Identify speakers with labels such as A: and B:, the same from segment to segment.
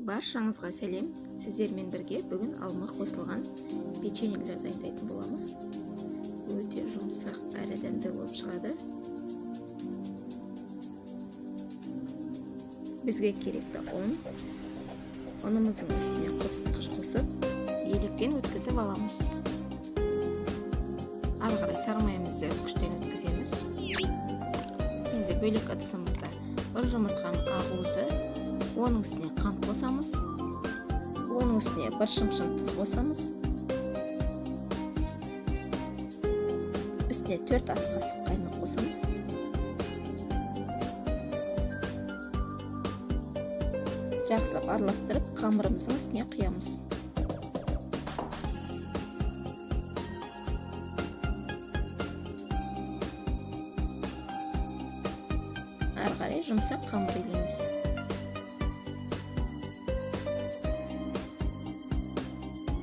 A: Баршаңызға сәлем. Сіздермен бірге бүгін алма қосылған печеньелер дайындайтын боламыз. Өте жұмсақ әрі дәмді болып шығады. Бізге керекті ұн. Ұнымыздың үстіне қосқыш қосып, електен өткізіп аламыз. Ары қарай сарымайымызды өткіштен өткіземіз. Енді бөлек ыдысымызда бір жұмыртқаның ақ-уызы, оның үстіне қант қосамыз. Оның үстіне бір шымшым тұз қосамыз. Үстіне 4 ас қасық қаймақ қосамыз. Жақсылап араластырып, қамырымыздың үстіне құямыз. Ары қарай жұмсақ қамыр илейміз.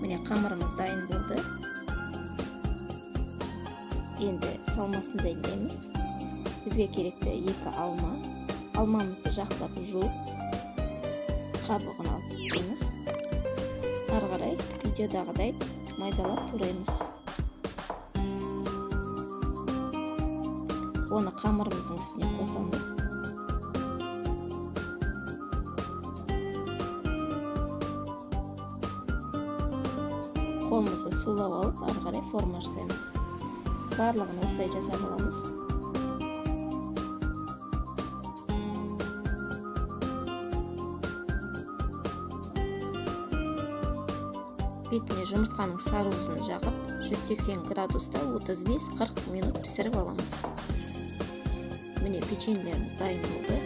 A: Міне қамырымыз дайын болды. Енді салмасын дайындаймыз. Бізге керекті 2 алма. Алмамызды жақсылап жуып, қабығын алып түсіреміз. Ары қарай видеодағыдай майдалап тураймыз. Оны қамырымыздың үстіне қосамыз. Қолымызды сулап алып, ары қарай форма жасаймыз. Барлығын осылай жасап аламыз. Бетіне жұмыртқаның сары уызын жағып, 180 градуста 35-40 минут пісіріп аламыз. Міне печеньелеріміз дайын болды.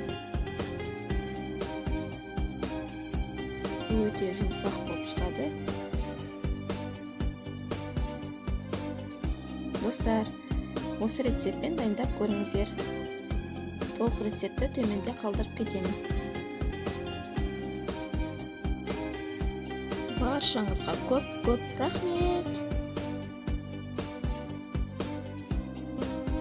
A: Өте жұмсақ болып шығады. Достар, осы рецептпен дайындап көріңіздер. Толық рецепті төменде қалдырып кетемін. Баршаңызға көп рахмет.